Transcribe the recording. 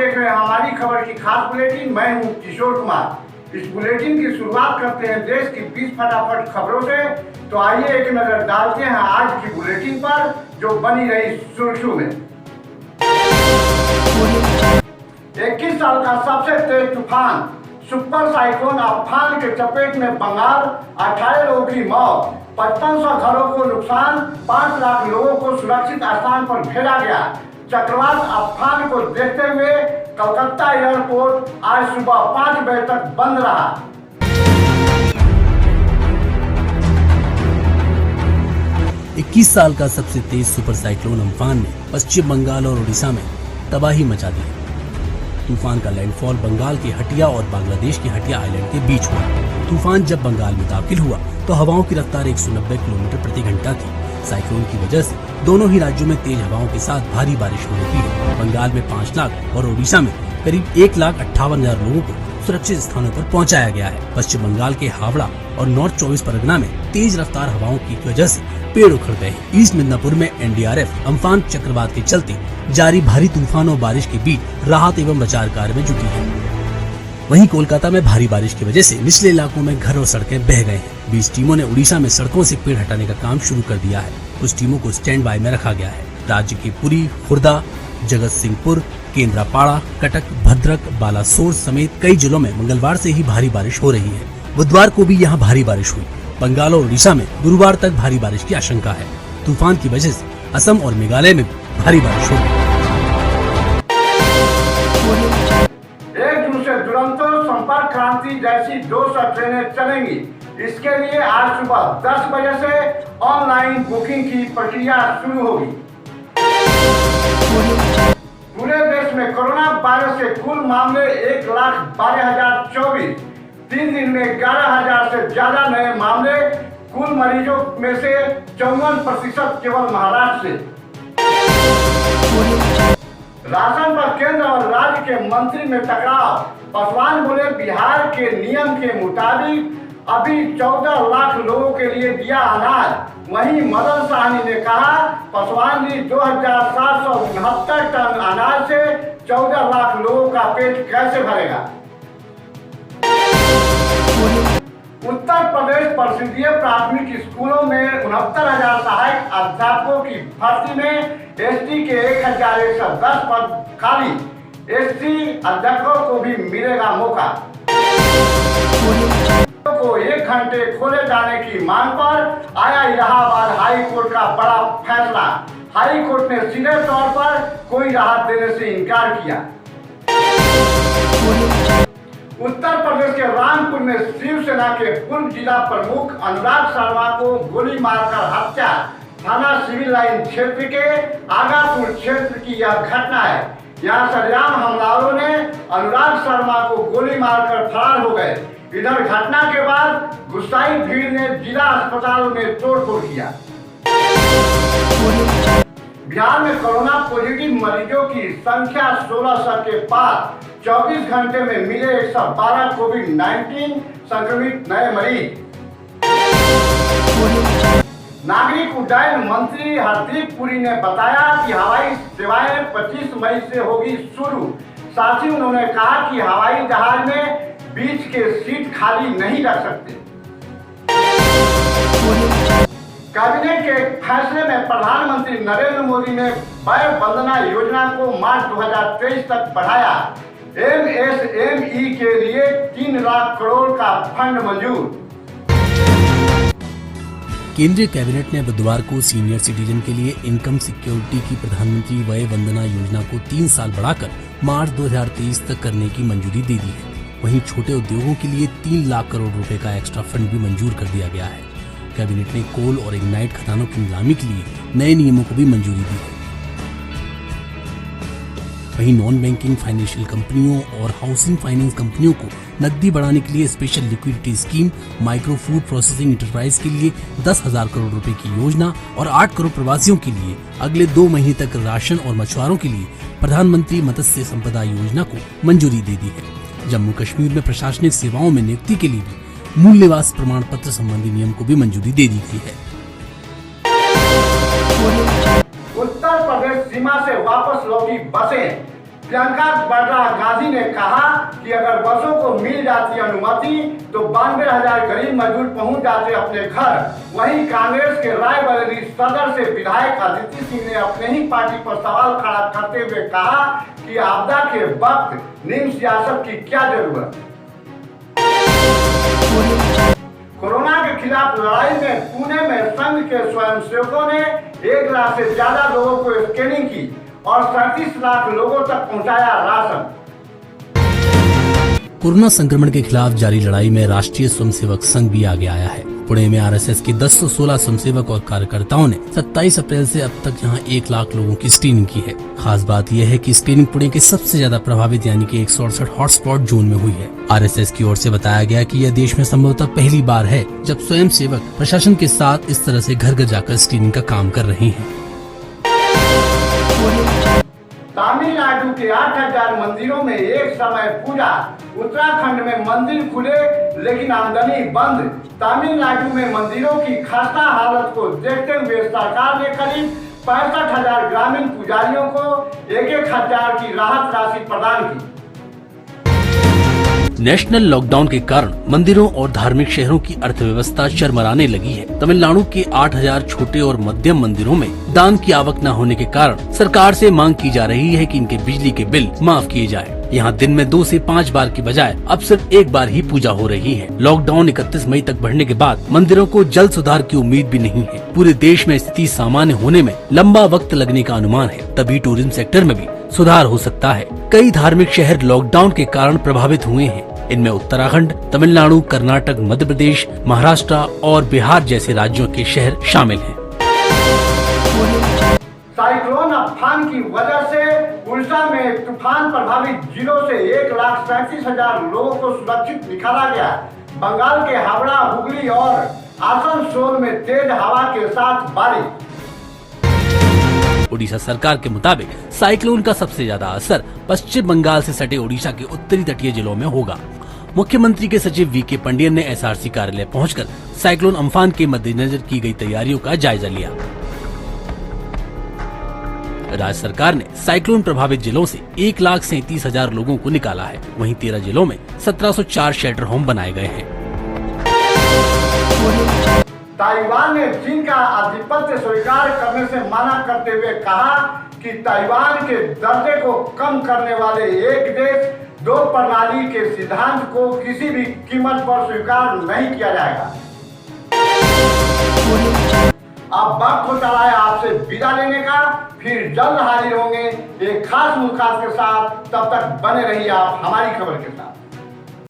देख रहे हैं हमारी खबर की खास बुलेटिन। मैं हूं किशोर कुमार। इस बुलेटिन की शुरुआत करते हैं देश की 20 फटाफट खबरों से। तो आइए एक नजर डालते हैं आज की बुलेटिन पर, जो बनी रही सुर्खियों में। 21 साल का सबसे तेज तूफान सुपर साइक्लोन अम्फान के चपेट में बंगाल, 18 लोगों की मौत, 5500 घरों को नुकसान, 5 लाख लोगों को सुरक्षित स्थान पर भेजा गया। चक्रवात अम्फान को देखते हुए कलकत्ता एयरपोर्ट आज सुबह 5 बजे तक बंद रहा। इक्कीस साल का सबसे तेज सुपर साइक्लोन अम्फान ने पश्चिम बंगाल और उड़ीसा में तबाही मचा दी। तूफान का लैंडफॉल बंगाल के हटिया और बांग्लादेश के हटिया आइलैंड के बीच हुआ। तूफान जब बंगाल में दाखिल हुआ तो हवाओं की रफ्तार 190 किलोमीटर प्रति घंटा थी। साइक्लोन की वजह से दोनों ही राज्यों में तेज हवाओं के साथ भारी बारिश हो रही है। बंगाल में 5 लाख और उड़ीसा में करीब 1,58,000 लोगों को सुरक्षित स्थानों पर पहुंचाया गया है। पश्चिम बंगाल के हावड़ा और नॉर्थ 24 परगना में तेज रफ्तार हवाओं की वजह से पेड़ उखड़ गए। ईस्ट मिदनापुर में एनडीआरएफ अम्फान चक्रवात के चलते जारी भारी तूफान और बारिश के बीच राहत एवं बचाव कार्य में जुटी है। वहीं कोलकाता में भारी बारिश की वजह से निचले इलाकों में घर और सड़कें बह गए हैं। 20 टीमों ने उड़ीसा में सड़कों से पेड़ हटाने का काम शुरू कर दिया है। कुछ टीमों को स्टैंड बाय में रखा गया है। राज्य के पुरी, खुर्दा, जगत सिंहपुर, केंद्रापाड़ा, कटक, भद्रक, बालासोर समेत कई जिलों में मंगलवार से ही भारी बारिश हो रही है। बुधवार को भी यहाँ भारी बारिश हुई। बंगाल और उड़ीसा में गुरुवार तक भारी बारिश की आशंका है। तूफान की वजह से असम और मेघालय में भारी बारिश होगी। 1 जून से दुरंतो संपर्क क्रांति जैसी 200 ट्रेनें चलेंगी। इसके लिए आज सुबह 10 बजे से ऑनलाइन बुकिंग की प्रक्रिया शुरू होगी। पूरे देश में कोरोना वायरस के कुल मामले 1,12,024। 3 दिन में 11,000 से ज्यादा नए मामले। कुल मरीजों में से 54% केवल महाराष्ट्र से। राशन पर केंद्र और राज्य के मंत्री में टकराव। पासवान बोले बिहार के नियम के मुताबिक अभी 14 लाख लोगों के लिए दिया अनाज। वहीं मदन साहनी ने कहा पासवान जी 2,769 टन अनाज से 14 लाख लोगों का पेट कैसे भरेगा। उत्तर प्रदेश परिषदीय प्राथमिक स्कूलों में 69,000 सहायक अध्यापकों की भर्ती में एसटी के 1,110 पद खाली। एसटी अध्यापकों को भी मिलेगा मौका। को 1 घंटे खोले जाने की मांग पर आया इलाहाबाद हाई कोर्ट का बड़ा फैसला। हाई कोर्ट ने सीधे तौर पर कोई राहत देने से इनकार किया। उत्तर प्रदेश के रामपुर में शिवसेना के पूर्व जिला प्रमुख अनुराग शर्मा को गोली मारकर हत्या। थाना सिविल लाइन क्षेत्र के आगापुर क्षेत्र की यह घटना है। यहाँ सरेआम हमलावरों ने अनुराग शर्मा को गोली मारकर फरार हो गए। इधर घटना के बाद गुस्साई भीड़ ने जिला अस्पतालों में तोड़फोड़ किया। बिहार में कोरोना पॉजिटिव मरीजों की संख्या 1600 के पार। 24 घंटे में मिले 112 कोविड-19 संक्रमित नए मरीज। नागरिक उड्डयन मंत्री हरदीप पुरी ने बताया कि हवाई सेवाएं 25 मई से होगी शुरू। साथ ही उन्होंने कहा कि हवाई जहाज में बीच के सीट खाली नहीं रख सकते। कैबिनेट के फैसले में प्रधानमंत्री नरेंद्र मोदी ने वय वंदना योजना को मार्च 2023 तक बढ़ाया। एमएसएमई के लिए 3 लाख करोड़ का फंड मंजूर। केंद्रीय कैबिनेट ने बुधवार को सीनियर सिटीजन के लिए इनकम सिक्योरिटी की प्रधानमंत्री वय वंदना योजना को 3 साल बढ़ाकर मार्च 2023 तक करने की मंजूरी दे दी है। वहीं छोटे उद्योगों के लिए 3 लाख करोड़ रुपए का एक्स्ट्रा फंड भी मंजूर कर दिया गया है। कैबिनेट ने कोल और इग्नाइट खदानों की नीलामी के लिए नए नियमों को भी मंजूरी दी है। वहीं नॉन बैंकिंग फाइनेंशियल कंपनियों और हाउसिंग फाइनेंस कंपनियों को नकदी बढ़ाने के लिए special liquidity scheme, micro food processing enterprise के लिए 10,000 करोड़ रुपए की योजना और 8 करोड़ प्रवासियों के लिए अगले 2 महीने तक राशन और मछुआरों के लिए प्रधानमंत्री मत्स्य संपदा योजना को मंजूरी दे दी है। जम्मू कश्मीर में प्रशासनिक सेवाओं में नियुक्ति के लिए भी मूल निवास प्रमाण पत्र संबंधी नियम को भी मंजूरी दे दी गई है। उत्तर प्रदेश सीमा से वापस लौटी बसें। प्रियंका वाड्रा गांधी ने कहा कि अगर बसों को मिल जाती अनुमति तो 92,000 गरीब मजदूर पहुंच जाते अपने घर। वहीं कांग्रेस के रायबरेली सदर से विधायक अदिति सिंह ने अपने ही पार्टी पर सवाल खड़ा करते हुए कहा कि आपदा के वक्त नीम सियासत की क्या जरूरत। कोरोना के खिलाफ लड़ाई में पुणे में संघ के स्वयंसेवकों ने 1 लाख से ज्यादा लोगों को स्क्रीनिंग की और 37 लाख लोगों तक पहुंचाया राशन। कोरोना संक्रमण के खिलाफ जारी लड़ाई में राष्ट्रीय स्वयंसेवक संघ भी आगे आया है। पुणे में आरएसएस के 1016 स्वयंसेवक और कार्यकर्ताओं ने 27 अप्रैल से अब तक यहां 1 लाख लोगों की स्क्रीनिंग की है। खास बात यह है कि स्क्रीनिंग पुणे के सबसे ज्यादा प्रभावित यानी कि 168 हॉटस्पॉट जोन में हुई है। आरएसएस की ओर से बताया गया कि यह देश में संभवतः पहली बार है जब स्वयंसेवक प्रशासन के साथ इस तरह से घर घर जाकर स्क्रीनिंग का काम कर रहे हैं। तमिलनाडु के 8,000 मंदिरों में एक समय पूजा। उत्तराखंड में मंदिर खुले लेकिन आमदनी बंद। तमिलनाडु में मंदिरों की खस्ता हालत को देखते हुए सरकार ने करीब 65,000 ग्रामीण पुजारियों को 1,000 की राहत राशि प्रदान की। नेशनल लॉकडाउन के कारण मंदिरों और धार्मिक शहरों की अर्थव्यवस्था चरमराने लगी है। तमिलनाडु के 8,000 छोटे और मध्यम मंदिरों में दान की आवक न होने के कारण सरकार से मांग की जा रही है कि इनके बिजली के बिल माफ किए जाएं। यहाँ दिन में 2 से 5 बार की बजाय अब सिर्फ 1 बार ही पूजा हो रही है। लॉकडाउन 31 मई तक बढ़ने के बाद मंदिरों को जल्द सुधार की उम्मीद भी नहीं है। पूरे देश में स्थिति सामान्य होने में लंबा वक्त लगने का अनुमान है, तभी टूरिज्म सेक्टर में भी सुधार हो सकता है। कई धार्मिक शहर लॉकडाउन के कारण प्रभावित हुए हैं। इनमें उत्तराखंड, तमिलनाडु, कर्नाटक, मध्य प्रदेश, महाराष्ट्र और बिहार जैसे राज्यों के शहर शामिल हैं। साइक्लोन अम्फान की वजह से उड़ीसा में तूफान प्रभावित जिलों से 1,37,000 लोगों को सुरक्षित निकाला गया। बंगाल के हावड़ा, हुगली और आसनसोल में तेज हवा के साथ बारिश। ओडिशा सरकार के मुताबिक साइक्लोन का सबसे ज्यादा असर पश्चिम बंगाल से सटे ओडिशा के उत्तरी तटीय जिलों में होगा। मुख्यमंत्री के सचिव वीके पांडियन ने एसआरसी कार्यालय पहुंचकर साइक्लोन अम्फान के मद्देनजर की गई तैयारियों का जायजा लिया। राज्य सरकार ने साइक्लोन प्रभावित जिलों से 1,37,000 लोगों को निकाला है। वहीं 13 जिलों में 1704 शेल्टर होम बनाए गए हैं। ताइवान ने चीन का आधिपत्य स्वीकार करने से मना करते हुए कहा कि ताइवान के दर्जे को कम करने वाले एक देश दो प्रणाली के सिद्धांत को किसी भी कीमत पर स्वीकार नहीं किया जाएगा। अब वक्त हो चला है आपसे विदा लेने का। फिर जल्द हाजिर होंगे एक खास मुलाकात के साथ। तब तक बने रहिए आप हमारी खबर के साथ।